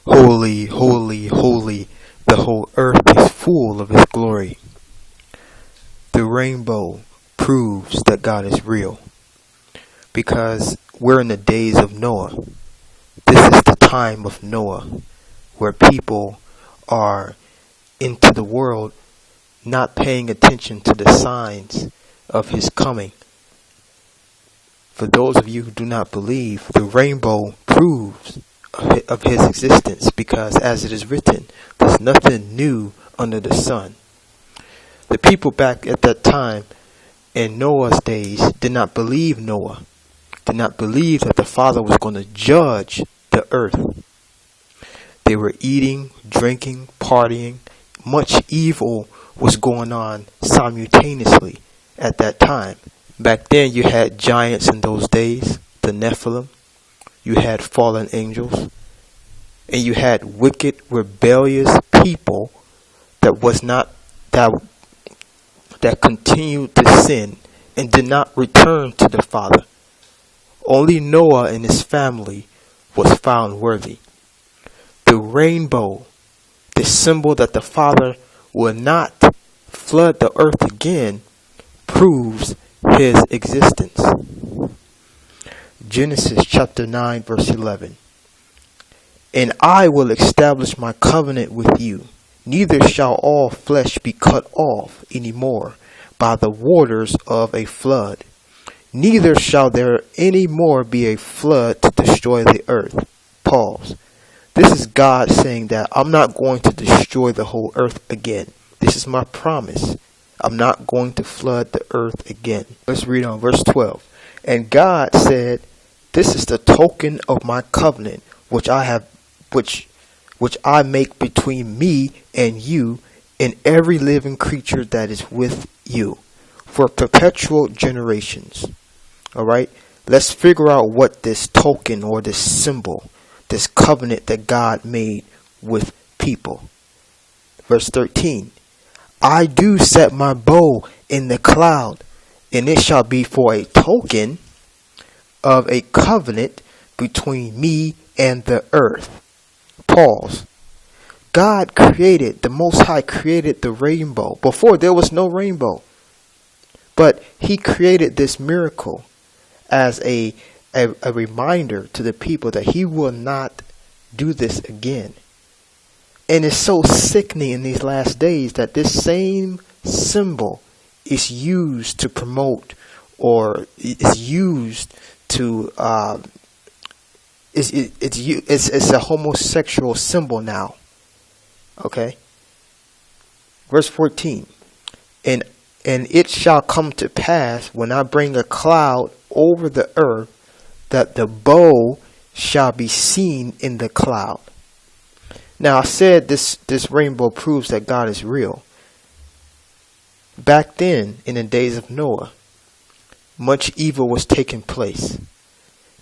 Holy, holy, holy, the whole earth is full of His glory. The rainbow proves that God is real because we're in the days of Noah. This is the time of Noah where people are into the world not paying attention to the signs of His coming. For those of you who do not believe, the rainbow proves of His existence because, as it is written, there's nothing new under the sun. The people back at that time in Noah's days did not believe Noah, did not believe that the Father was going to judge the earth. They were eating, drinking, partying. Much evil was going on simultaneously at that time. Back then you had giants in those days, the Nephilim. You had fallen angels. And you had wicked, rebellious people that continued to sin and did not return to the Father. Only Noah and his family was found worthy. The rainbow, the symbol that the Father will not flood the earth again, proves His existence. Genesis chapter 9 verse 11. And I will establish my covenant with you. Neither shall all flesh be cut off any more by the waters of a flood. Neither shall there any more be a flood to destroy the earth. Pause. This is God saying that I'm not going to destroy the whole earth again. This is my promise. I'm not going to flood the earth again. Let's read on verse 12. And God said, this is the token of my covenant which I make between me and you and every living creature that is with you for perpetual generations. All right, let's figure out what this token or this symbol, this covenant that God made with people. Verse 13, I do set my bow in the cloud, and it shall be for a token of a covenant between me and the earth. Pause. God created, the Most High created the rainbow. Before there was no rainbow. But He created this miracle as a reminder to the people that He will not do this again. And it's so sickening in these last days that this same symbol is used to promote, or is used to it's a homosexual symbol now. Okay. Verse 14. And it shall come to pass when I bring a cloud over the earth that the bow shall be seen in the cloud. Now I said this rainbow proves that God is real. Back then, in the days of Noah, much evil was taking place.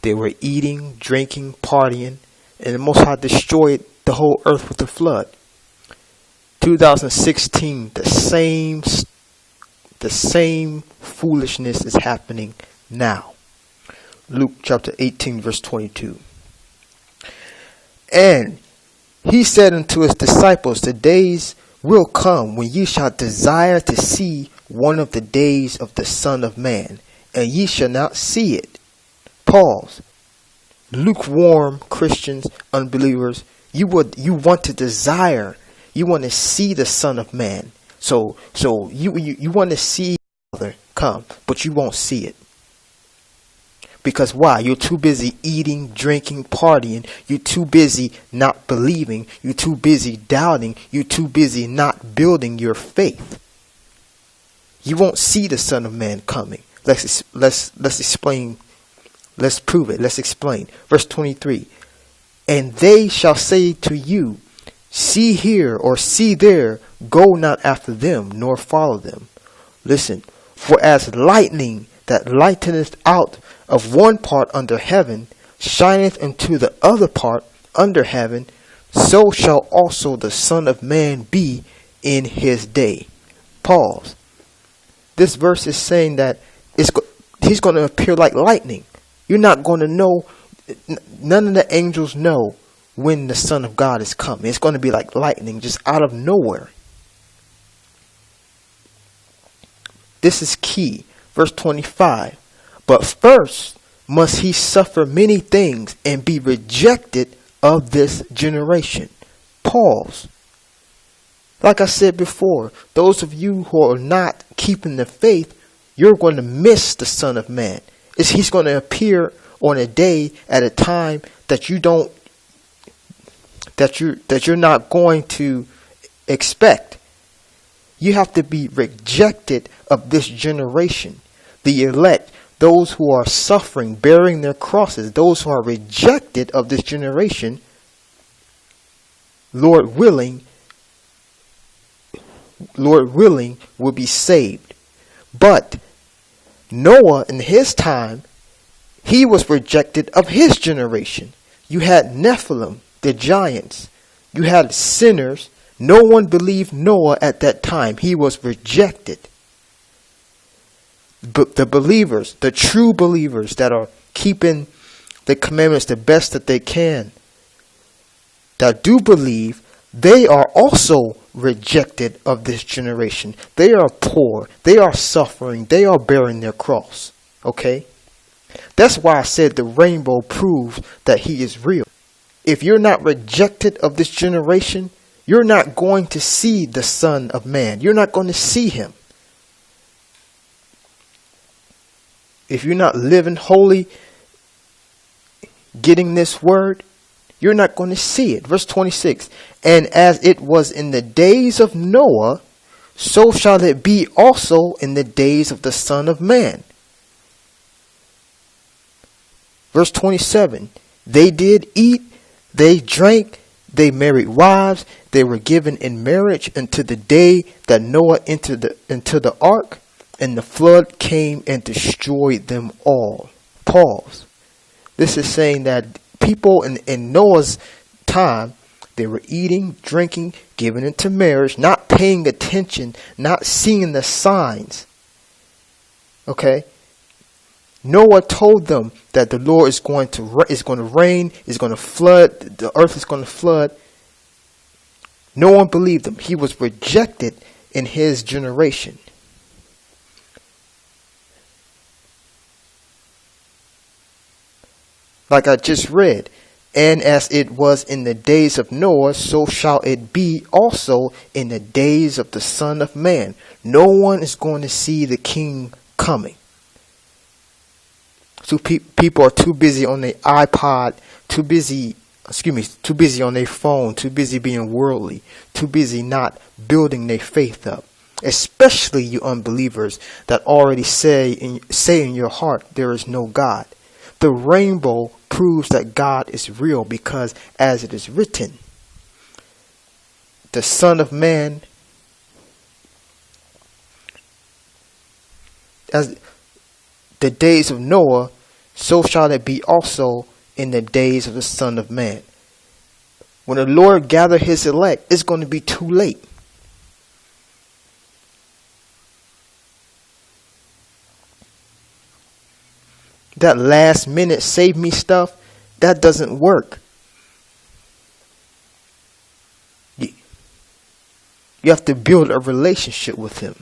They were eating, drinking, partying, and the Most High destroyed the whole earth with the flood. 2016, the same foolishness is happening now. Luke chapter 18 verse 22. And He said unto His disciples, the days will come when ye shall desire to see one of the days of the Son of Man, and ye shall not see it. Pause. Lukewarm Christians, unbelievers, you want to desire, you want to see the Son of Man. So you want to see Father come, but you won't see it. Because why? You're too busy eating, drinking, partying. You're too busy not believing. You're too busy doubting. You're too busy not building your faith. You won't see the Son of Man coming. Let's explain. Let's prove it. Let's explain. Verse 23. And they shall say to you, see here or see there, go not after them, nor follow them. Listen, for as lightning that lighteneth out of one part under heaven, shineth into the other part under heaven, so shall also the Son of Man be in His day. Pause. This verse is saying that He's going to appear like lightning. You're not going to know. None of the angels know when the Son of God is coming. It's going to be like lightning, just out of nowhere. This is key. Verse 25. But first must he suffer many things and be rejected of this generation. Pause. Like I said before, those of you who are not keeping the faith, you're going to miss the Son of Man. He's going to appear on a day at a time that you're not going to expect. You have to be rejected of this generation. The elect, those who are suffering, bearing their crosses, those who are rejected of this generation, Lord willing, will be saved. But Noah, in his time, he was rejected of his generation. You had Nephilim, the giants. You had sinners. No one believed Noah at that time. He was rejected. But the believers, the true believers that are keeping the commandments the best that they can, that do believe, they are also rejected of this generation. They are poor. They are suffering. They are bearing their cross. Okay? That's why I said the rainbow proves that he is real. If you're not rejected of this generation, you're not going to see the Son of Man. You're not going to see him. If you're not living holy, getting this word, you're not going to see it. Verse 26. And as it was in the days of Noah, so shall it be also in the days of the Son of Man. Verse 27. They did eat, they drank, they married wives, they were given in marriage until the day that Noah entered into the ark, and the flood came and destroyed them all. Pause. This is saying that people in Noah's time, they were eating, drinking, giving into marriage, not paying attention, not seeing the signs. Okay? Noah told them that the Lord is going to rain, is going to flood, the earth is going to flood. No one believed him. He was rejected in his generation. Like I just read, and as it was in the days of Noah, so shall it be also in the days of the Son of Man. No one is going to see the King coming. So people are too busy on their iPod, too busy on their phone, too busy being worldly, too busy not building their faith up. Especially you unbelievers that already say in your heart there is no God. The rainbow proves that God is real because as it is written, the Son of Man, as the days of Noah, so shall it be also in the days of the Son of Man. When the Lord gather his elect, it's going to be too late. That last minute save me stuff, that doesn't work. You have to build a relationship with him.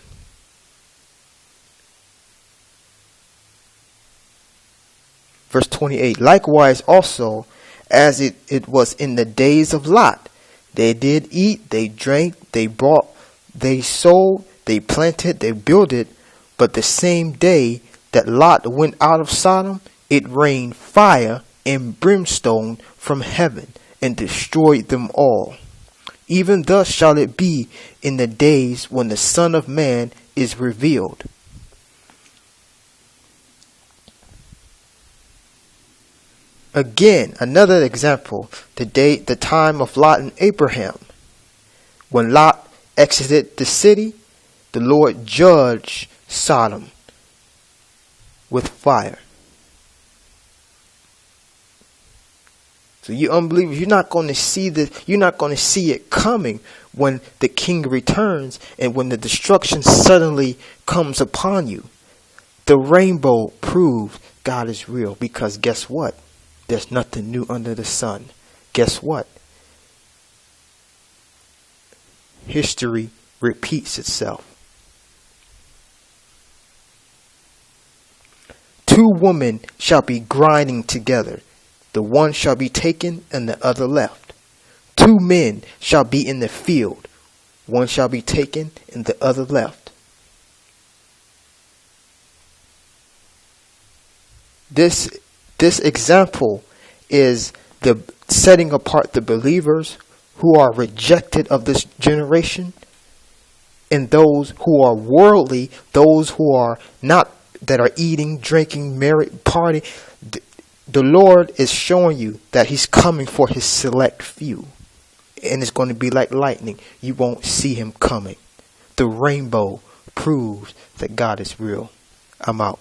Verse 28, likewise also, as it was in the days of Lot, they did eat, they drank, they bought, they sold, they planted, they builded, but the same day that Lot went out of Sodom, it rained fire and brimstone from heaven and destroyed them all. Even thus shall it be in the days when the Son of Man is revealed. Again, another example, the time of Lot and Abraham. When Lot exited the city, the Lord judged Sodom with fire. So you unbelievers, you're not going to see it coming when the king returns and when the destruction suddenly comes upon you. The rainbow proves God is real because guess what? There's nothing new under the sun. guess what? History repeats itself. Two women shall be grinding together. The one shall be taken and the other left. Two men shall be in the field. One shall be taken and the other left. This example is the setting apart the believers who are rejected of this generation, and those who are worldly, those who are not, that are eating, drinking, married, party. The Lord is showing you that He's coming for His select few. And it's going to be like lightning. You won't see Him coming. The rainbow proves that God is real. I'm out.